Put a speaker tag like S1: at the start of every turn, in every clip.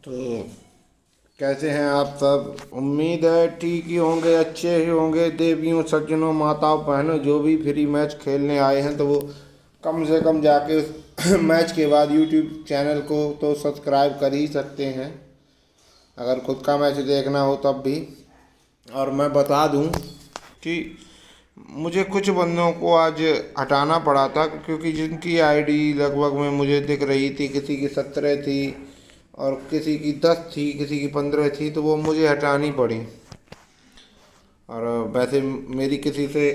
S1: तो कैसे हैं आप सब। उम्मीद है ठीक ही होंगे, अच्छे ही होंगे। देवियों सज्जनों माताओं बहनों जो भी फ्री मैच खेलने आए हैं तो वो कम से कम जाके उस मैच के बाद यूट्यूब चैनल को तो सब्सक्राइब कर ही सकते हैं, अगर खुद का मैच देखना हो तब भी। और मैं बता दूं कि मुझे कुछ बंदों को आज हटाना पड़ा था, क्योंकि जिनकी आईडी लगभग में मुझे दिख रही थी, किसी की 17 थी और किसी की 10 थी, किसी की 15 थी, तो वो मुझे हटानी पड़ी। और वैसे मेरी किसी से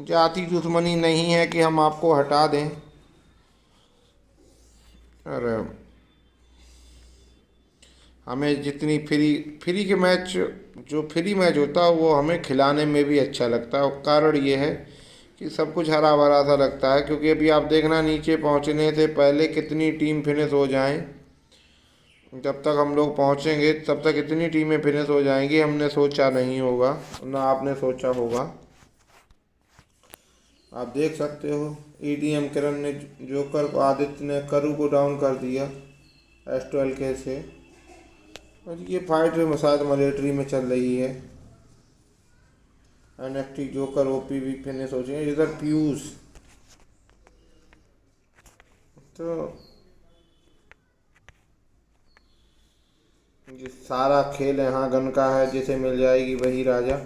S1: जाति दुश्मनी नहीं है कि हम आपको हटा दें। और हमें जितनी फ्री फ्री के मैच, जो फ्री मैच होता है वो हमें खिलाने में भी अच्छा लगता है। कारण ये है कि सब कुछ हरा भरा सा लगता है, क्योंकि अभी आप देखना नीचे पहुंचने से पहले कितनी टीम फिनिश हो जाएं। जब तक हम लोग पहुंचेंगे तब तक इतनी टीमें फिनिश हो जाएंगी, हमने सोचा नहीं होगा, ना आपने सोचा होगा। आप देख सकते हो ईडीएम किरण ने जोकर को, आदित्य ने करू को डाउन कर दिया एस12 के से। और ये फाइट शायद मिलिट्री में चल रही है। एनएफटी जोकर ओपी भी फिनिश हो जाए। इधर पीयूष तो ये सारा खेल यहाँ गन का है, जिसे मिल जाएगी वही राजा।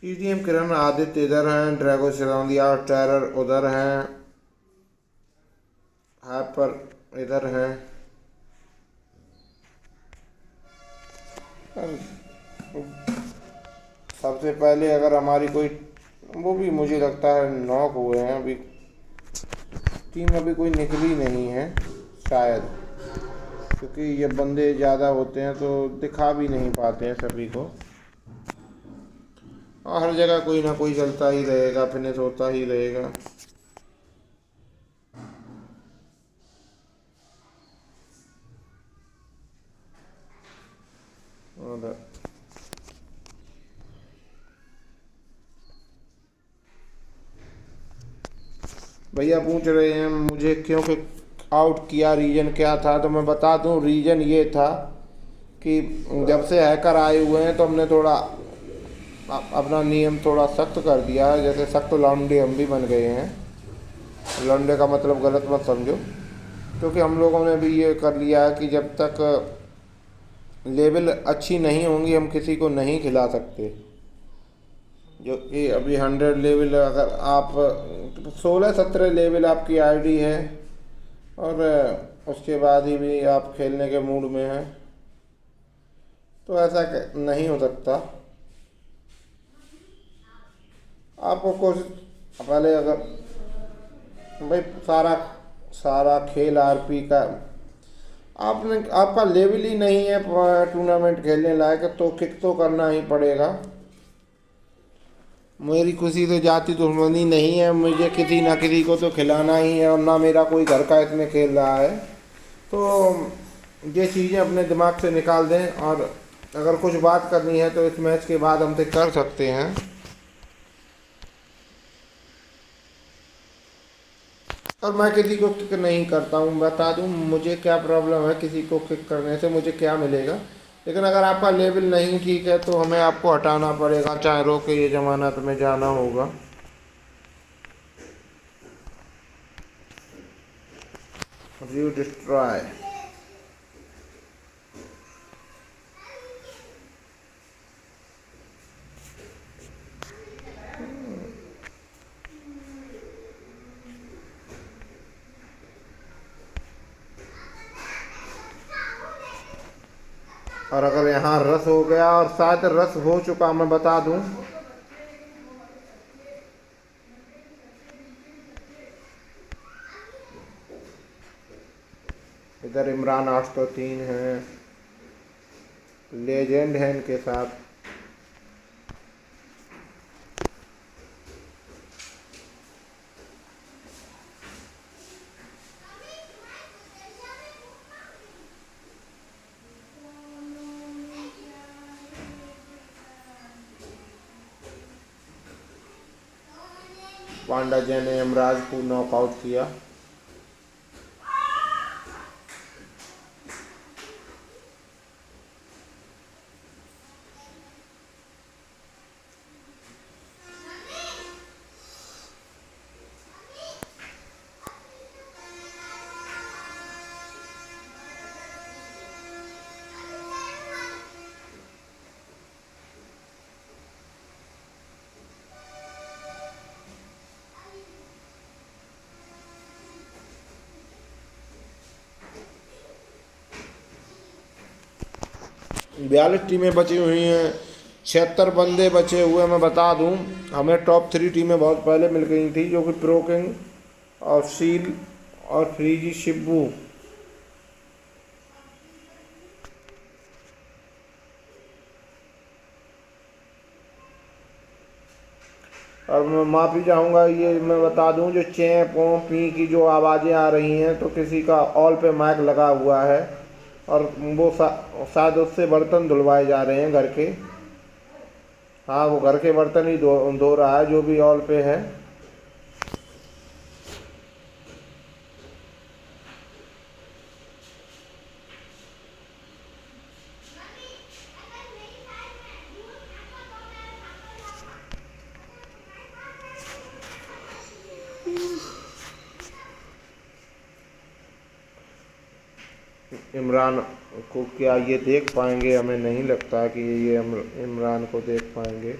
S1: ईडीएम किरण आदित्य इधर हैं, ड्रैगो सिरौंदिया और टेरर उधर हैं, हाइपर इधर हैं। सबसे पहले अगर हमारी कोई, वो भी मुझे लगता है नॉक हुए हैं अभी, टीम अभी कोई निकली नहीं है शायद, क्योंकि ये बंदे ज़्यादा होते हैं तो दिखा भी नहीं पाते हैं सभी को। और हर जगह कोई ना कोई चलता ही रहेगा, फिनिश होता ही रहेगा। और भैया पूछ रहे हैं मुझे क्यों कि आउट किया, रीज़न क्या था, तो मैं बता दूं रीज़न ये था कि जब से हैकर आए हुए हैं तो हमने थोड़ा अपना नियम थोड़ा सख्त कर दिया है। जैसे सख्त लौंडे हम भी बन गए हैं। लौंडे का मतलब गलत मत समझो, क्योंकि हम लोगों ने भी ये कर लिया है कि जब तक लेवल अच्छी नहीं होंगी हम किसी को नहीं खिला सकते। जो कि अभी 100 लेवल, अगर आप 16-17 लेवल आपकी आईडी है और उसके बाद ही भी आप खेलने के मूड में हैं, तो ऐसा नहीं हो सकता। आपको कोशिश पहले, अगर भाई सारा सारा खेल आरपी का, आपने आपका लेवल ही नहीं है टूर्नामेंट खेलने लायक, तो किक तो करना ही पड़ेगा। मेरी खुशी से जाति दुश्मनी नहीं है, मुझे किसी ना किसी को तो खिलाना ही है, और ना मेरा कोई घर का इसमें खेल रहा है। तो ये चीज़ें अपने दिमाग से निकाल दें, और अगर कुछ बात करनी है तो इस मैच के बाद हमसे कर सकते हैं। और मैं किसी को किक नहीं करता हूँ, बता दूँ मुझे क्या प्रॉब्लम है, किसी को किक करने से मुझे क्या मिलेगा। लेकिन अगर आपका लेवल नहीं ठीक है तो हमें आपको हटाना पड़ेगा, चाहे रो के ये जमानत में जाना होगा। व्यू डिस्ट्रॉय, और अगर यहाँ रस हो गया, और शायद रस हो चुका, मैं बता दूं इधर इमरान 803 है, लेजेंड है इनके साथ। पांडा जैन ने यमराज को नॉकआउट किया। 42 टीमें बची हुई हैं, 76 बंदे बचे हुए। मैं बता दूं, हमें टॉप 3 टीमें बहुत पहले मिल गई थी, जो कि प्रो किंग और सील और फ्रीजी शिब्बू। और मैं माफ़ी चाहूँगा, ये मैं बता दूं, जो चें पों पी की जो आवाज़ें आ रही हैं, तो किसी का ऑल पे माइक लगा हुआ है और वो शायद उससे बर्तन धुलवाए जा रहे हैं घर के। हाँ, वो घर के बर्तन ही धो धो रहा है, जो भी ऑल पे है। इमरान को क्या ये देख पाएंगे? हमें नहीं लगता कि ये इमरान को देख पाएंगे।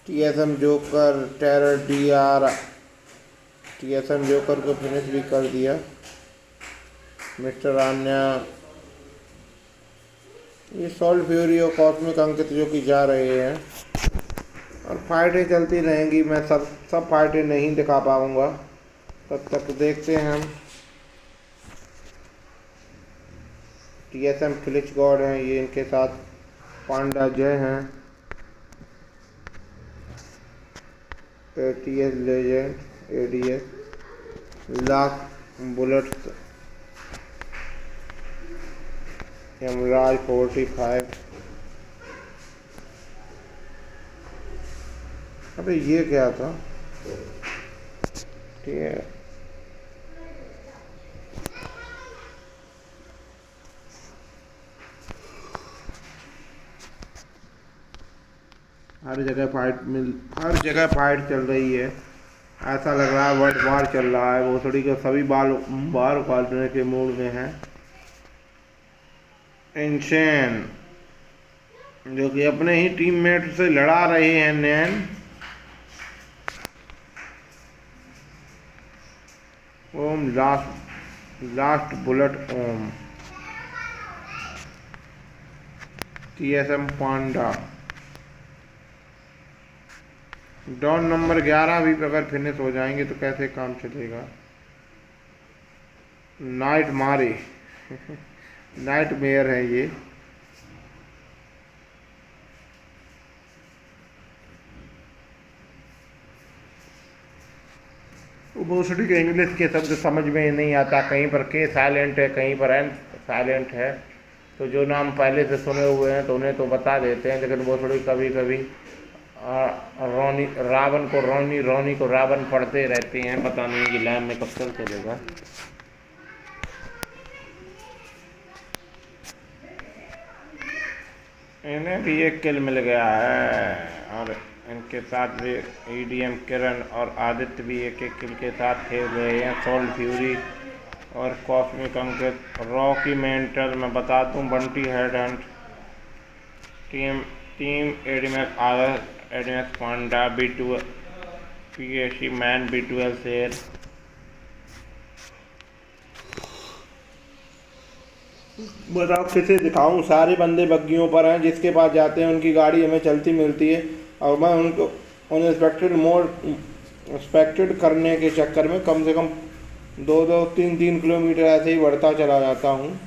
S1: TSM joker terror DR, TSM joker को फिनिश भी कर दिया मिस्टर आन्या। ये सॉल्ट फ्यूरी और कॉस्मिक अंकित जो कि जा रहे हैं, और फाइटें चलती रहेंगी। मैं सब फाइटें नहीं दिखा पाऊँगा, तब तक देखते हैं हम। टीएसएम क्लिच गॉड हैं ये, इनके साथ पांडा जय हैं, ATS legend ADS lakh bullets, Yamraj 45। अबे ये क्या था? ठीक है, हर जगह फाइट चल रही है। ऐसा लग रहा है वर्ल्ड वार चल रहा है। वो थोड़ी के सभी बार उखाड़ने के मूड में हैं। इनसेन जो कि अपने ही टीममेट से लड़ा रहे हैं। नैन ओम लास्ट बुलेट ओम। टीएसएम पांडा डॉन नंबर 11 भी अगर फिनिश हो जाएंगे तो कैसे काम चलेगा? नाइट मारे नाइट मेयर है ये। भोसड़ी के इंग्लिश के शब्द समझ में नहीं आता, कहीं पर के साइलेंट है, कहीं पर एन साइलेंट है। तो जो नाम पहले से सुने हुए हैं तो उन्हें तो बता देते हैं, लेकिन भोसड़ी कभी कभी रोनी रावण को रोनी को रावण पढ़ते रहते हैं। पता नहीं कि लैब में कब तक चलेगा। इन्हें भी एक किल मिल गया है, और इनके साथ भी ईडीएम किरण और आदित्य भी एक एक किल के साथ खेल रहे हैं। सॉल्ट फ्यूरी और कॉस्मिक अंकित, रॉकी मेंटल, मैं बता दूं बंटी हेड हंट, टीम एडीएमएस आदर्श, एडीएमएस पांडा, B2 पीएसी मैन, B12 शेर। बताओ किसे दिखाऊं? सारे बंदे बग्गियों पर हैं, जिसके पास जाते हैं उनकी गाड़ी हमें चलती मिलती है, और मैं उनको अनएक्सपेक्टेड करने के चक्कर में कम से कम 2-3 किलोमीटर ऐसे ही बढ़ता चला जाता हूँ।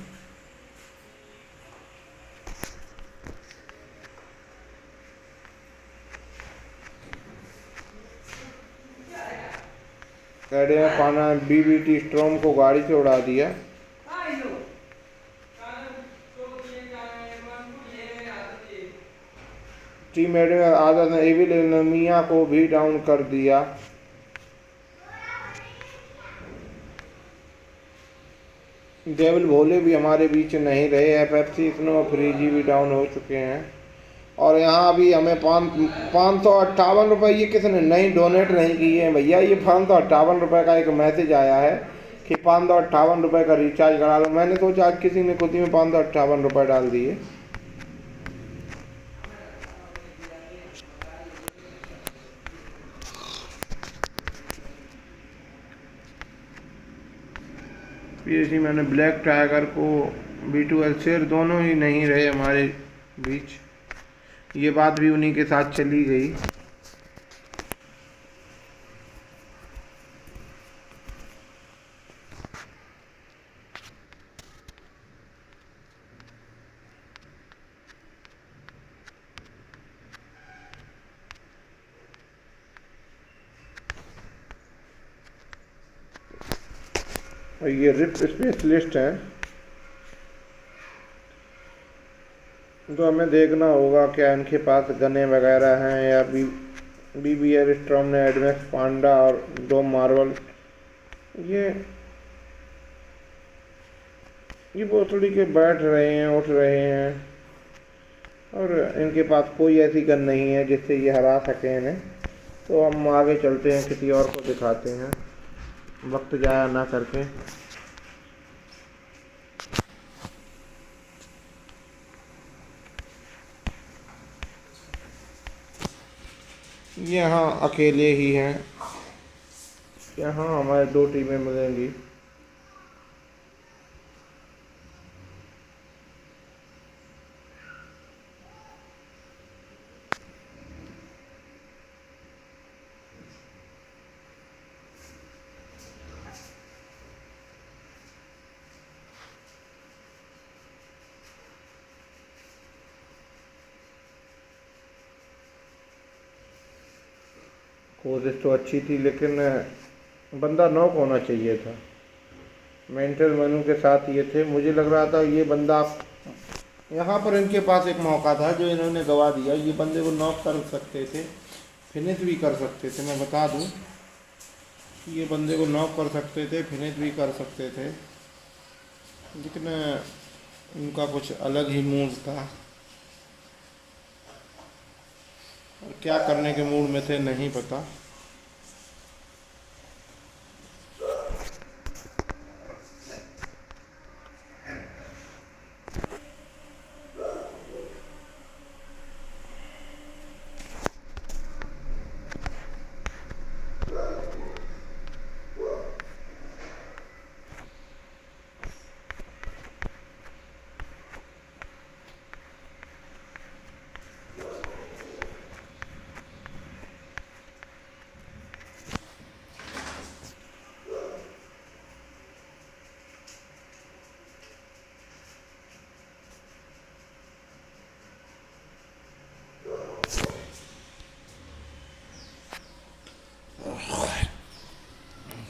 S1: पाना बीबीटी स्ट्रॉम को गाड़ी से उड़ा दिया। टीम आदत ने एविल मिया को भी डाउन कर दिया। डेविल भोले भी हमारे बीच नहीं रहे, एफएफसी स्नो फ्रीजी भी डाउन हो चुके हैं। और यहाँ अभी हमें 558 रुपये, ये किसने नहीं डोनेट नहीं किए हैं भैया, ये 558 रुपये का एक मैसेज आया है कि 558 रुपये का रिचार्ज करा लो। मैंने सोचा आज किसी ने खुद ही में 558 रुपये डाल दिए। फिर इसी मैंने ब्लैक टाइगर को B2L शेयर दोनों ही नहीं रहे हमारे बीच, ये बात भी उन्हीं के साथ चली गई। और ये रिप स्पेशलिस्ट हैं, तो हमें देखना होगा क्या इनके पास गने वगैरह हैं या BBR स्ट्रॉम ने एडमेक्स पांडा और डोम मार्वल, ये बोतड़ी के बैठ रहे हैं, उठ रहे हैं, और इनके पास कोई ऐसी गन नहीं है जिससे ये हरा सकें इन्हें। तो हम आगे चलते हैं, किसी और को दिखाते हैं वक्त जाया ना करके। यहाँ अकेले ही हैं, यहाँ हमारे 2 टीमें मिलेंगी। कोशिश तो अच्छी थी, लेकिन बंदा नॉक होना चाहिए था। मेंटल मनु के साथ ये थे, मुझे लग रहा था ये बंदा, यहाँ पर इनके पास एक मौका था जो इन्होंने गवा दिया। ये बंदे को नॉक कर सकते थे, फिनिश भी कर सकते थे। मैं बता दूं, ये बंदे को नॉक कर सकते थे, फिनिश भी कर सकते थे, लेकिन उनका कुछ अलग ही मूड था और क्या करने के मूड में थे नहीं पता।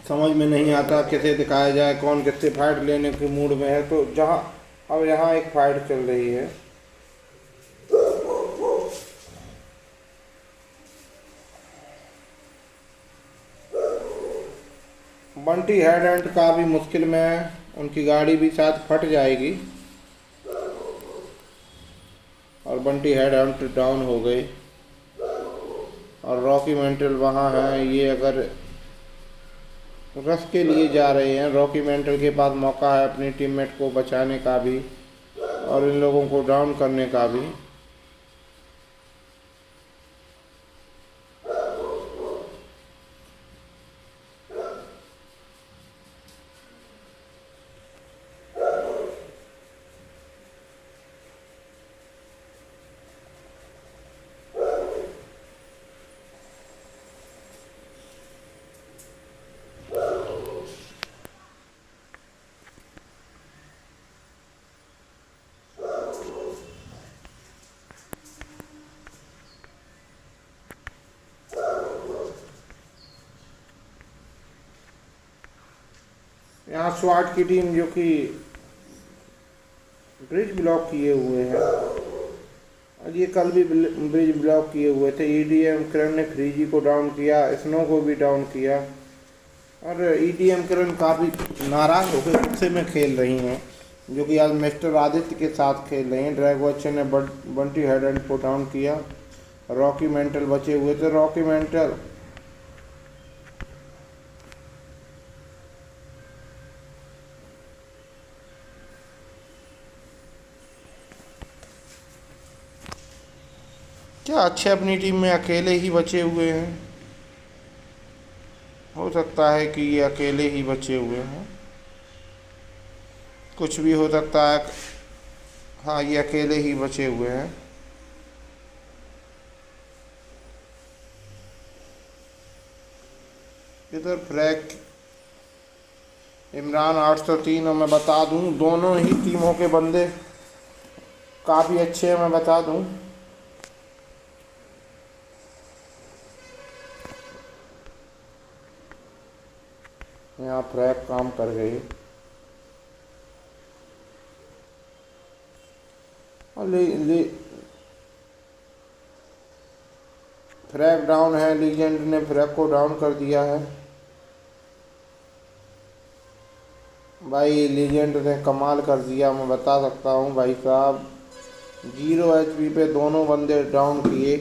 S1: समझ में नहीं आता कैसे दिखाया जाए कौन किससे फाइट लेने के मूड में है। तो जहाँ अब यहाँ एक फाइट चल रही है, बंटी हेड एंड का भी मुश्किल में है, उनकी गाड़ी भी शायद फट जाएगी और बंटी हेड एंड डाउन हो गई। और रॉकी मेंटल वहाँ है, ये अगर रश के लिए जा रहे हैं। रॉकी मेंटल के पास मौका है अपनी टीममेट को बचाने का भी और इन लोगों को डाउन करने का भी। यहाँ स्वाट की टीम जो कि ब्रिज ब्लॉक किए हुए हैं, और ये कल भी ब्रिज ब्लॉक किए हुए थे। EDM किरण ने फ्रीजी को डाउन किया, स्नो को भी डाउन किया और ईडीएम किरण काफ़ी नाराज़ होकर गुस्से में खेल रही हैं, जो कि आज मिस्टर आदित्य के साथ खेल रही हैं। ड्रैगो अच्छे ने Bunty head and put down किया। रॉकी मेंटल बचे हुए थे। रॉकी मेंटल क्या अच्छे अपनी टीम में अकेले ही बचे हुए हैं? हो सकता है कि ये अकेले ही बचे हुए हैं, कुछ भी हो सकता है। हाँ, ये अकेले ही बचे हुए हैं। इधर फ्रैक इमरान 803, और मैं बता दूं दोनों ही टीमों के बंदे काफ़ी अच्छे हैं, मैं बता दूं। यहाँ फ्रैक काम कर गई और फ्रैक डाउन है। लीजेंड ने फ्रैक को डाउन कर दिया है। भाई लीजेंड ने कमाल कर दिया, मैं बता सकता हूँ भाई साहब। 0 HP पे दोनों बंदे डाउन किए।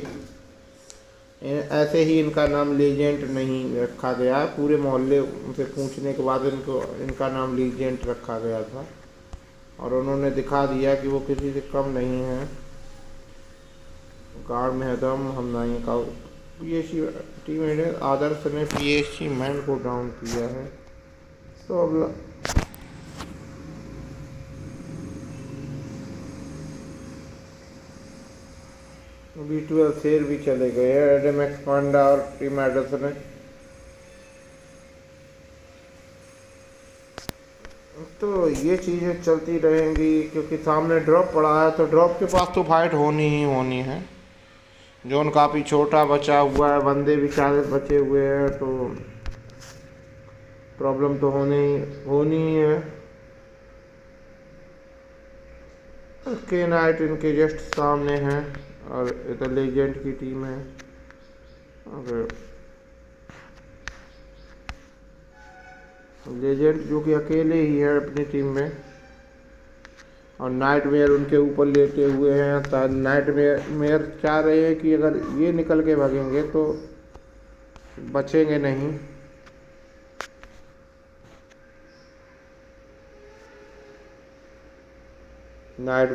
S1: ऐसे ही इनका नाम लीजेंड नहीं रखा गया, पूरे मोहल्ले से पूछने के बाद इनका नाम लीजेंड रखा गया था, और उन्होंने दिखा दिया कि वो किसी से कम नहीं है। गार्ड में दम, हम नहीं का पीएससी टीम आदर्श ने पीएससी मैन को डाउन किया है। तो अब B12 शेर भी चले गए हैं। एडम एक्सपांडा और टीम एडर्स ने। तो ये चीज़ें चलती रहेंगी, क्योंकि सामने ड्रॉप पड़ा है, तो ड्रॉप के पास तो फाइट होनी ही होनी है। जोन काफ़ी छोटा बचा हुआ है, बंदे भी 40 बचे हुए हैं, तो प्रॉब्लम तो होनी ही है। के नाइट इनके जस्ट सामने है, और इधर लेजेंड की टीम है। और लेजेंड जो कि अकेले ही है अपनी टीम में, और नाइट मेयर उनके ऊपर लेटे हुए हैं। नाइट मेयर चाह रहे हैं कि अगर ये निकल के भागेंगे तो बचेंगे नहीं। नाइट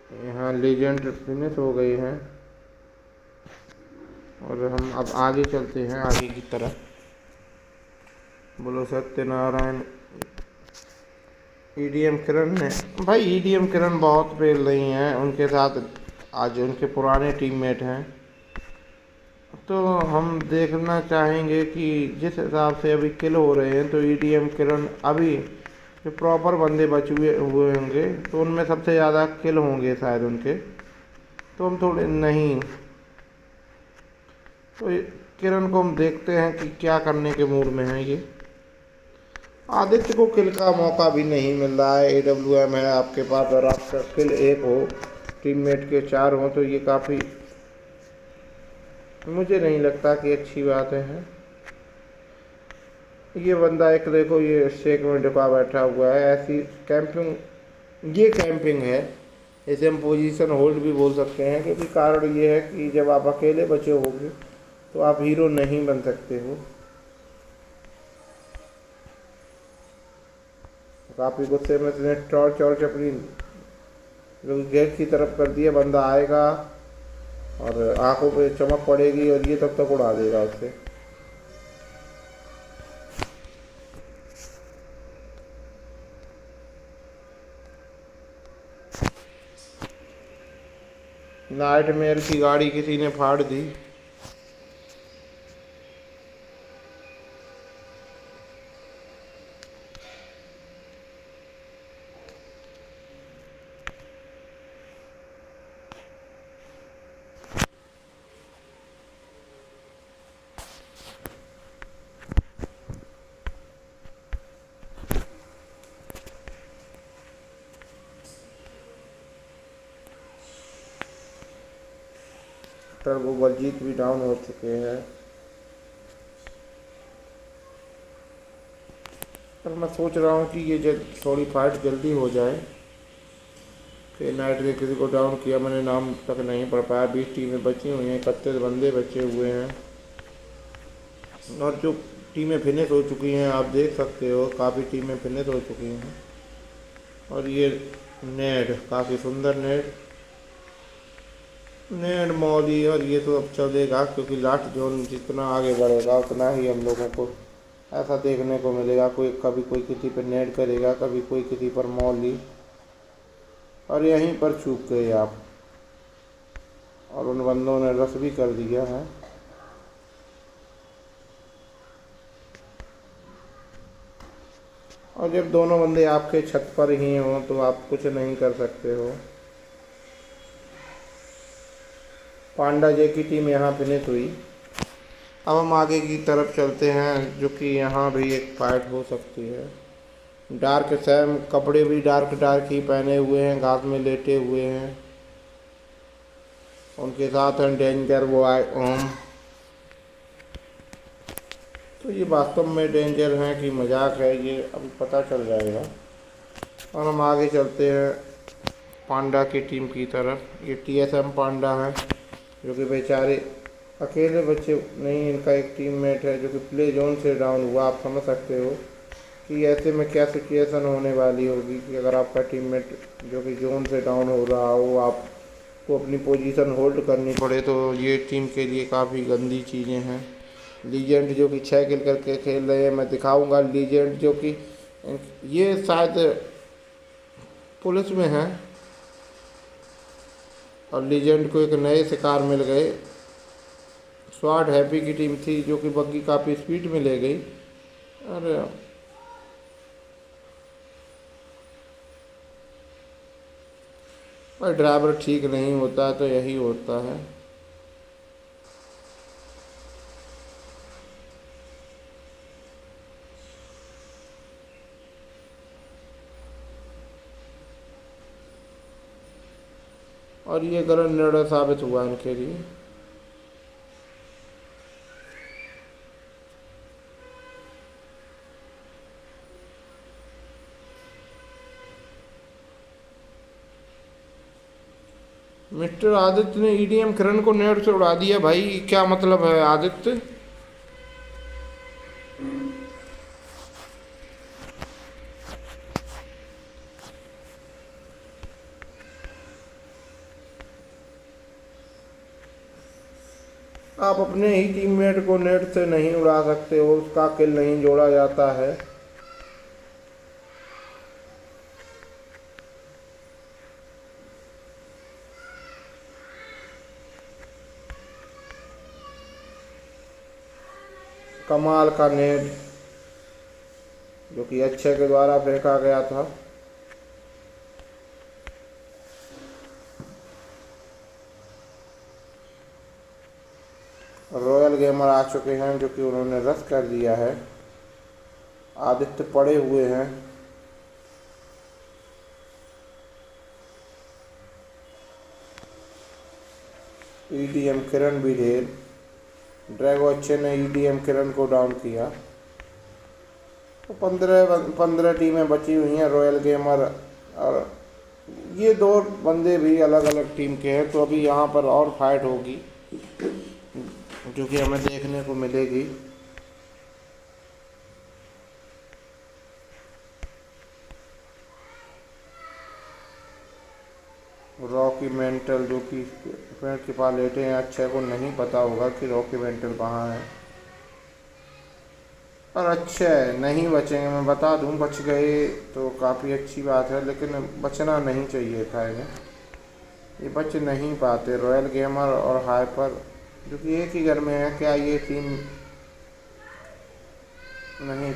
S1: यहाँ लेजेंड फिनिश हो गई हैं, और हम अब आगे चलते हैं आगे की तरफ। बोलो सत्यनारायण। ईडीएम किरण ने, भाई ईडीएम किरण बहुत फेल रही हैं, उनके साथ आज उनके पुराने टीममेट हैं। तो हम देखना चाहेंगे कि जिस हिसाब से अभी किल हो रहे हैं, तो ईडीएम किरण अभी जो प्रॉपर बंदे बचे हुए होंगे, तो उनमें सबसे ज़्यादा किल होंगे शायद उनके। तो हम थोड़े नहीं, तो किरण को हम देखते हैं कि क्या करने के मूड में है ये। आदित्य को किल का मौका भी नहीं मिल रहा है। AWM है आपके पास, और आपका किल 1 हो, टीममेट के 4 हो, तो ये काफ़ी, मुझे नहीं लगता कि अच्छी बात है। ये बंदा एक देखो, ये शेक में ढुका बैठा हुआ है। ऐसी कैंपिंग, ये कैंपिंग है, इसे हम पोजीशन होल्ड भी बोल सकते हैं, क्योंकि कारण ये है कि जब आप अकेले बचे होगे तो आप हीरो नहीं बन सकते हो। काफ़ी गुस्से में उसने टॉर्च अपनी गेट की तरफ कर दिया। बंदा आएगा और आंखों पे चमक पड़ेगी, और ये तब तक उड़ा देगा उसे। नाइटमेयर की गाड़ी किसी ने फाड़ दी। टर्बो बलजीत भी डाउन हो चुके हैं। पर मैं सोच रहा हूँ कि ये थोड़ी फाइट जल्दी हो जाए। कि नाइट के किसी को डाउन किया मैंने, नाम तक नहीं पढ़ पाया। 20 टीमें बची हुई हैं, 31 बंदे बचे हुए हैं। और जो टीमें फिनिश हो चुकी हैं आप देख सकते हो, काफ़ी टीमें फिनिश हो चुकी हैं। और ये नेड, काफ़ी सुंदर नेड, नेड मौली। और ये तो अब चलेगा क्योंकि लास्ट जोन जितना आगे बढ़ेगा उतना ही हम लोगों को ऐसा देखने को मिलेगा। कभी कोई किसी पर नेड करेगा, कभी कोई किसी पर मौली, और यहीं पर चूक गए आप। और उन बंदों ने रस भी कर दिया है। और जब दोनों बंदे आपके छत पर ही हों तो आप कुछ नहीं कर सकते हो। पांडा जे की टीम यहाँ फिनिश हुई। अब हम आगे की तरफ चलते हैं, जो कि यहाँ भी एक फाइट हो सकती है। डार्क सैम कपड़े भी डार्क डार्क ही पहने हुए हैं, घास में लेटे हुए हैं। उनके साथ हैं डेंजर बॉय ओम। तो ये वास्तव में डेंजर हैं कि मजाक है, ये अभी पता चल जाएगा। और हम आगे चलते हैं पांडा की टीम की तरफ। ये TSM पांडा है, जो कि बेचारे अकेले बच्चे नहीं, इनका एक टीममेट है जो कि प्ले जोन से डाउन हुआ। आप समझ सकते हो कि ऐसे में क्या सिचुएशन होने वाली होगी कि अगर आपका टीममेट जो कि जोन से डाउन हो रहा हो, आपको अपनी पोजीशन होल्ड करनी पड़े, तो ये टीम के लिए काफ़ी गंदी चीज़ें हैं। लीजेंड जो कि 6 किल करके खेल रहे हैं, मैं दिखाऊंगा। लीजेंड जो कि ये शायद पुलिस में है, और लीजेंड को एक नए शिकार मिल गए। स्वाट हैप्पी की टीम थी जो कि बग्गी काफ़ी स्पीड में ले गई। अरे भाई, ड्राइवर ठीक नहीं होता तो यही होता है। और ये गलत निर्णय साबित हुआ इनके लिए। मिस्टर आदित्य ने EDM किरण को नेट से उड़ा दिया। भाई क्या मतलब है आदित्य? आप अपने ही टीममेट को नेट से नहीं उड़ा सकते हो, उसका किल नहीं जोड़ा जाता है। कमाल का नेट जो कि अच्छे के द्वारा फेंका गया था। रॉयल गेमर आ चुके हैं जो कि उन्होंने रस कर दिया है। आदित्य पड़े हुए हैं। EDM किरण भी ढेर। ड्रैगो अच्छे ने EDM किरण को डाउन किया। तो 15 टीमें बची हुई हैं रॉयल गेमर, और ये दो बंदे भी अलग अलग टीम के हैं। तो अभी यहाँ पर और फाइट होगी जो कि हमें देखने को मिलेगी। रॉकी मेंटल जो कि पेड़ के पास लेटे हैं, अच्छे को नहीं पता होगा कि रॉकी मेंटल कहाँ है। और अच्छे नहीं बचेंगे, मैं बता दूं। बच गए तो काफ़ी अच्छी बात है, लेकिन बचना नहीं चाहिए था इन्हें। ये बच नहीं पाते। रॉयल गेमर और हाइपर जो कि एक ही घर में है, क्या ये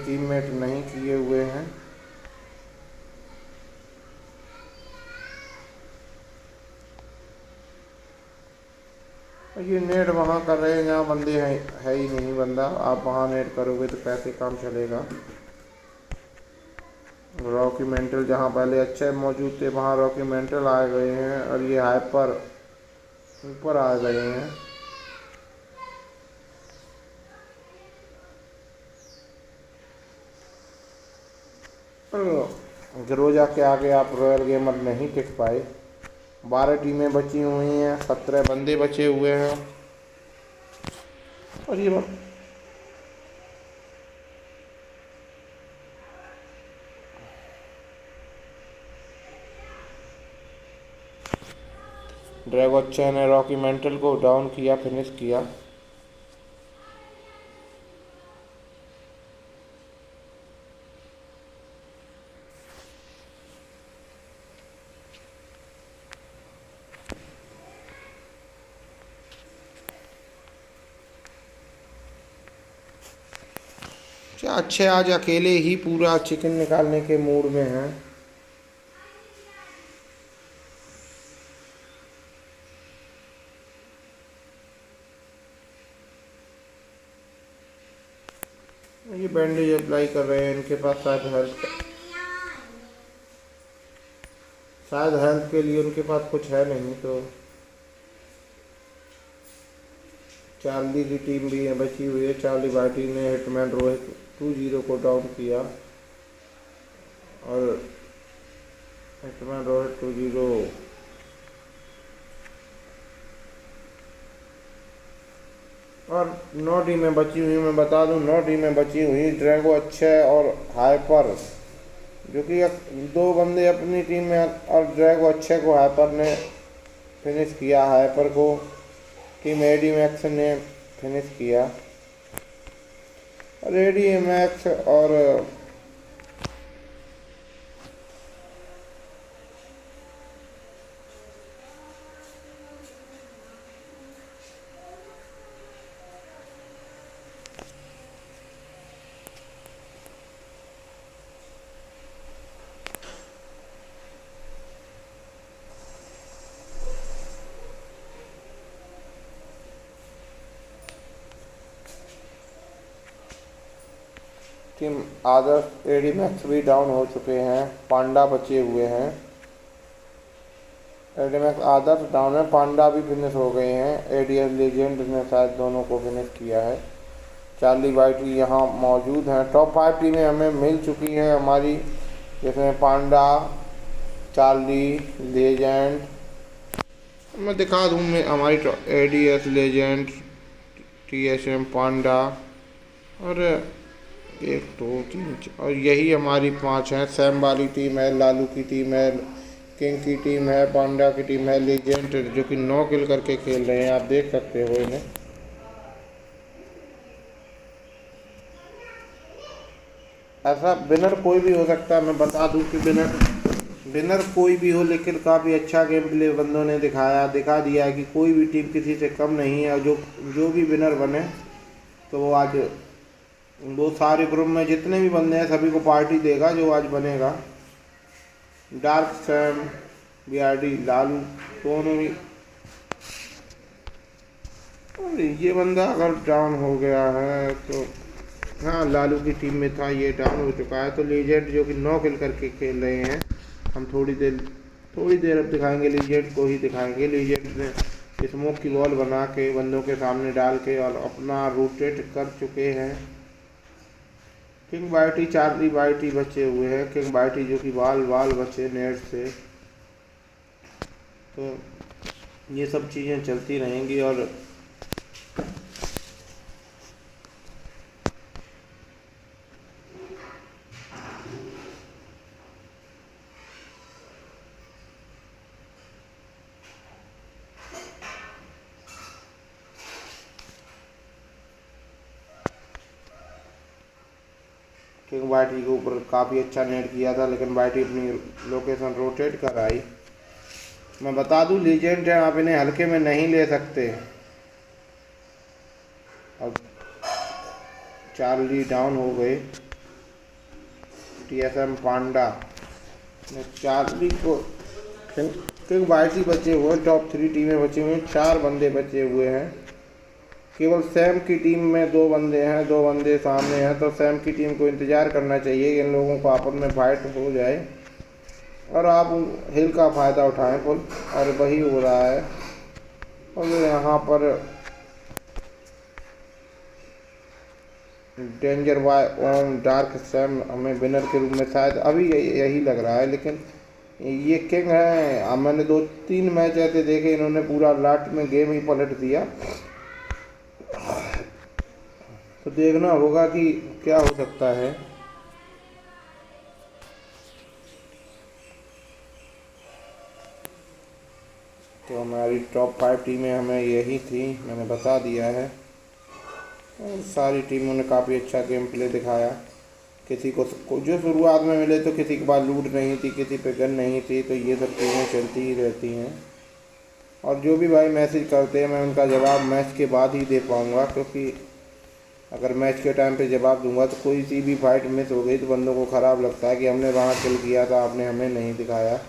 S1: टीममेट नहीं किए हुए हैं? ये नेट वहाँ कर रहे हैं जहाँ बंदे हैं, है ही नहीं बंदा। आप वहाँ नेट करोगे तो कैसे काम चलेगा? रॉकी मेंटल जहाँ पहले अच्छे मौजूद थे वहाँ रॉकी मेंटल आ गए हैं, और ये हाइपर ऊपर आ गए हैं। गिरोजा के आगे आप रॉयल गेमर नहीं टिक पाए। 12 टीमें बची हुई हैं, 17 बंदे बचे हुए हैं। और ये ड्रैगोच्चा ने रॉकी मेंटल को डाउन किया, फिनिश किया। क्या अच्छे आज अकेले ही पूरा चिकन निकालने के मूड में हैं। ये बैंडेज अप्लाई कर रहे हैं, इनके पास शायद हेल्थ के लिए उनके पास कुछ है नहीं। तो चार्ली की टीम भी है बची हुई है। चार्ली भाटी ने हिटमैन रोहित 2-0 को डाउन किया और हिटमैन रोहित 2-0। और 9 टीमें बची हुई, मैं बता दूं 9 टीमें बची हुई। ड्रैगो अच्छे और हाइपर, जो कि 2 बंदे अपनी टीम में, और ड्रैगो अच्छे को हाइपर ने फिनिश किया। हाइपर को टीम एडी मैक्स ने फिनिश किया। और एडी मैक्स और टीम आदर्श एडी मैक्स भी डाउन हो चुके हैं। पांडा बचे हुए हैं। एडी मैक्स आदर्श डाउन है, पांडा भी फिनिश हो गए हैं। एडीएस लेजेंड ने शायद दोनों को फिनिश किया है। चार्ली वाइटी यहाँ मौजूद हैं। टॉप 5 टीमें हमें मिल चुकी हैं हमारी, जिसमें पांडा, चार्ली, लेजेंड। मैं दिखा दूँ मैं हमारी एडीएस लेजेंड, टीएसएम, पांडा और 1 2 3 और यही हमारी 5 हैं। सैम वाली टीम है, लालू की टीम है, किंग की टीम है, पांडा की टीम है, लेजेंड जो कि 9 किल करके खेल रहे हैं, आप देख सकते हो इन्हें। ऐसा विनर कोई भी हो सकता है, मैं बता दूं कि विनर कोई भी हो, लेकिन काफ़ी अच्छा गेम प्ले बंदों ने दिखा दिया है कि कोई भी टीम किसी से कम नहीं है। और जो भी विनर बने तो वो आज वो सारे ग्रुप में जितने भी बंदे हैं सभी को पार्टी देगा जो आज बनेगा। डार्क सैम, बीआरडी, लालू दोनों ही। और ये बंदा अगर डाउन हो गया है तो हाँ, लालू की टीम में था, ये डाउन हो चुका है। तो लीजेंड जो कि 9 किल करके खेल रहे हैं, हम थोड़ी देर अब दिखाएंगे, लीजेंड को ही दिखाएंगे। लीजेंड ने स्मोक की वॉल बना के बंदों के सामने डाल के और अपना रोटेट कर चुके हैं। किंग बाइटी, चार्ली बाइटी बचे हुए हैं। किंग बाइटी जो कि बाल बचे नेट से। तो ये सब चीज़ें चलती रहेंगी। और किंग बाइटी के ऊपर काफ़ी अच्छा नेट किया था, लेकिन बाइटी अपनी लोकेशन रोटेट कर आई। मैं बता दूं लीजेंड है, आप इन्हें हल्के में नहीं ले सकते। अब चार्ली डाउन हो गए। टीएसएम, पांडा ने चार्ली को, किंग बाइटी बचे हुए। टॉप 3 टीमें बची हुई हैं, 4 बंदे बचे हुए हैं। केवल सैम की टीम में 2 बंदे हैं, 2 बंदे सामने हैं। तो सैम की टीम को इंतज़ार करना चाहिए, इन लोगों को आपस में फाइट हो जाए और आप हिल का फ़ायदा उठाएं फुल। और वही हो रहा है। और यहाँ पर डेंजर वाई ओम डार्क सैम हमें विनर के रूप में शायद अभी यही लग रहा है, लेकिन ये किंग है। मैंने 2-3 मैच ऐसे देखे इन्होंने पूरा लास्ट में गेम ही पलट दिया। तो देखना होगा कि क्या हो सकता है। तो हमारी टॉप 5 टीमें हमें यही थी, मैंने बता दिया है। और सारी टीमों ने काफ़ी अच्छा गेम प्ले दिखाया। किसी को जो शुरुआत में मिले तो किसी के पास लूट नहीं थी, किसी पे गन नहीं थी, तो ये सब चीज़ें चलती ही रहती हैं। और जो भी भाई मैसेज करते हैं मैं उनका जवाब मैच के बाद ही दे पाऊँगा, क्योंकि अगर मैच के टाइम पे जवाब दूंगा तो कोई सी भी फाइट मिस हो गई तो बंदों को ख़राब लगता है कि हमने वहाँ किल किया था, आपने हमें नहीं दिखाया।